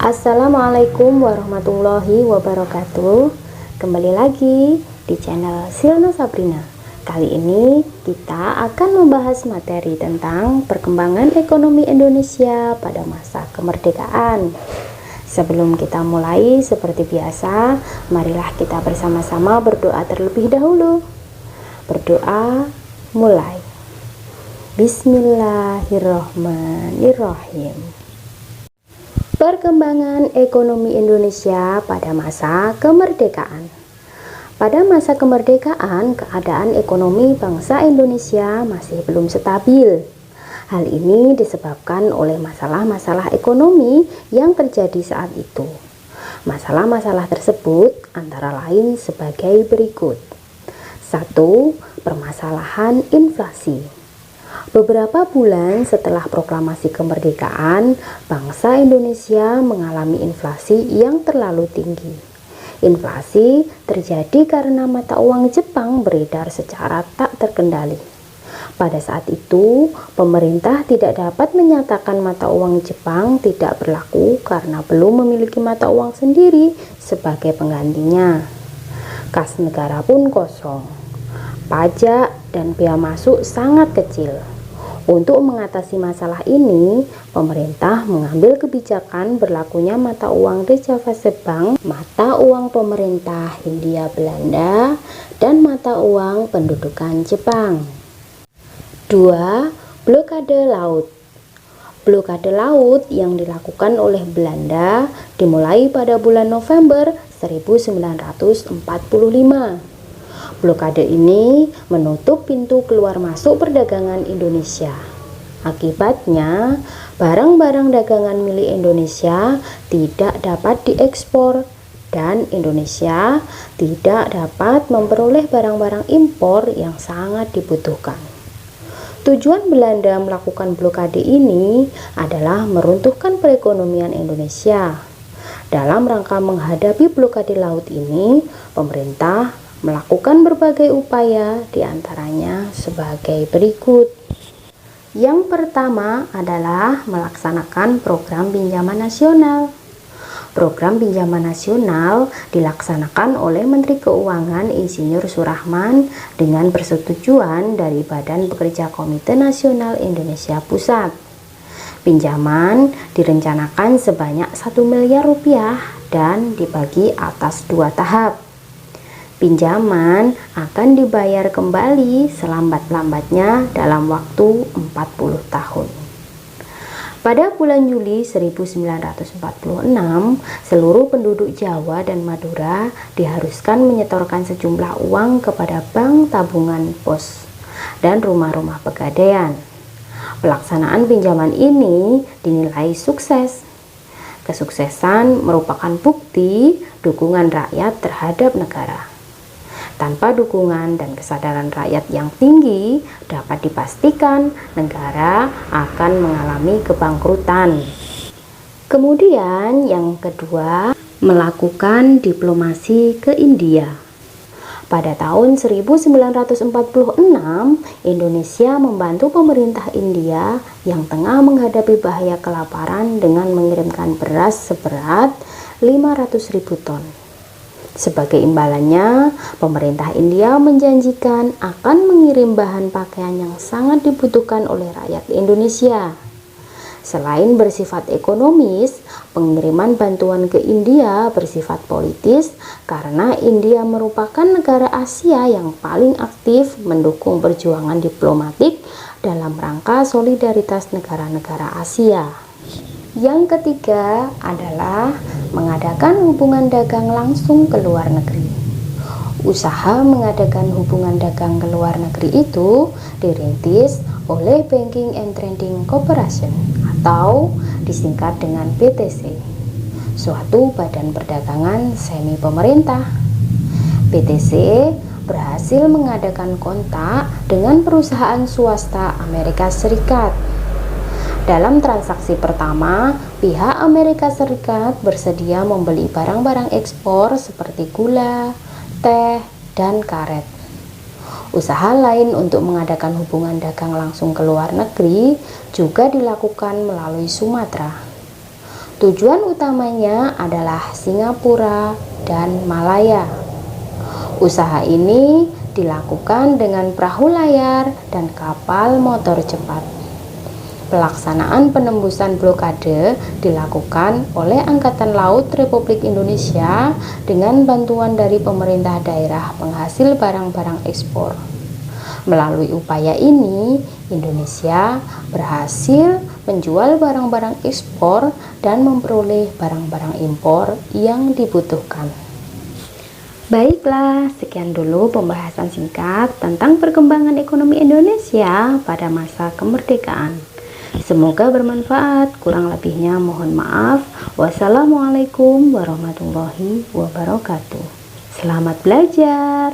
Assalamualaikum warahmatullahi wabarakatuh. Kembali lagi di channel Silna Sabrina. Kali ini kita akan membahas materi tentang perkembangan ekonomi Indonesia pada masa kemerdekaan. Sebelum kita mulai, seperti biasa, marilah kita bersama-sama berdoa terlebih dahulu. Berdoa, mulai. Bismillahirrahmanirrahim. Perkembangan ekonomi Indonesia pada masa kemerdekaan. Pada masa kemerdekaan, keadaan ekonomi bangsa Indonesia masih belum stabil. Hal ini disebabkan oleh masalah-masalah ekonomi yang terjadi saat itu. Masalah-masalah tersebut antara lain sebagai berikut. 1. Permasalahan inflasi. Beberapa bulan setelah proklamasi kemerdekaan, bangsa Indonesia mengalami inflasi yang terlalu tinggi. Inflasi terjadi karena mata uang Jepang beredar secara tak terkendali. Pada saat itu, pemerintah tidak dapat menyatakan mata uang Jepang tidak berlaku karena belum memiliki mata uang sendiri sebagai penggantinya. Kas negara pun kosong. Pajak dan bea masuk sangat kecil. Untuk mengatasi masalah ini, pemerintah mengambil kebijakan berlakunya mata uang Rejavase Bank, mata uang pemerintah Hindia Belanda, dan mata uang pendudukan Jepang. 2. Blokade laut. Blokade laut yang dilakukan oleh Belanda dimulai pada bulan November 1945. Blokade ini menutup pintu keluar masuk perdagangan Indonesia. Akibatnya, barang-barang dagangan milik Indonesia tidak dapat diekspor dan Indonesia tidak dapat memperoleh barang-barang impor yang sangat dibutuhkan. Tujuan Belanda melakukan blokade ini adalah meruntuhkan perekonomian Indonesia. Dalam rangka menghadapi blokade laut ini, pemerintah melakukan berbagai upaya, diantaranya sebagai berikut. Yang pertama adalah melaksanakan program pinjaman nasional. Program pinjaman nasional dilaksanakan oleh Menteri Keuangan Insinyur Surahman dengan persetujuan dari Badan Pekerja Komite Nasional Indonesia Pusat. Pinjaman direncanakan sebanyak 1 miliar rupiah dan dibagi atas 2 tahap. Pinjaman akan dibayar kembali selambat-lambatnya dalam waktu 40 tahun. Pada bulan Juli 1946, seluruh penduduk Jawa dan Madura diharuskan menyetorkan sejumlah uang kepada bank tabungan pos dan rumah-rumah pegadaian. Pelaksanaan pinjaman ini dinilai sukses. Kesuksesan merupakan bukti dukungan rakyat terhadap negara. Tanpa dukungan dan kesadaran rakyat yang tinggi, dapat dipastikan negara akan mengalami kebangkrutan. Kemudian yang kedua, melakukan diplomasi ke India. Pada tahun 1946, Indonesia membantu pemerintah India yang tengah menghadapi bahaya kelaparan dengan mengirimkan beras seberat 500.000 ton. Sebagai imbalannya, pemerintah India menjanjikan akan mengirim bahan pakaian yang sangat dibutuhkan oleh rakyat Indonesia. Selain bersifat ekonomis, pengiriman bantuan ke India bersifat politis karena India merupakan negara Asia yang paling aktif mendukung perjuangan diplomatik dalam rangka solidaritas negara-negara Asia. Yang ketiga adalah mengadakan hubungan dagang langsung ke luar negeri. Usaha mengadakan hubungan dagang ke luar negeri itu dirintis oleh Banking and Trading Corporation atau disingkat dengan BTC, suatu badan perdagangan semi pemerintah. BTC berhasil mengadakan kontak dengan perusahaan swasta Amerika Serikat. Dalam transaksi pertama, pihak Amerika Serikat bersedia membeli barang-barang ekspor seperti gula, teh, dan karet. Usaha lain untuk mengadakan hubungan dagang langsung ke luar negeri juga dilakukan melalui Sumatera. Tujuan utamanya adalah Singapura dan Malaya. Usaha ini dilakukan dengan perahu layar dan kapal motor cepat. Pelaksanaan penembusan blokade dilakukan oleh Angkatan Laut Republik Indonesia dengan bantuan dari pemerintah daerah penghasil barang-barang ekspor. Melalui upaya ini, Indonesia berhasil menjual barang-barang ekspor dan memperoleh barang-barang impor yang dibutuhkan. Baiklah, sekian dulu pembahasan singkat tentang perkembangan ekonomi Indonesia pada masa kemerdekaan. Semoga bermanfaat, kurang lebihnya mohon maaf. Wassalamualaikum warahmatullahi wabarakatuh. Selamat belajar.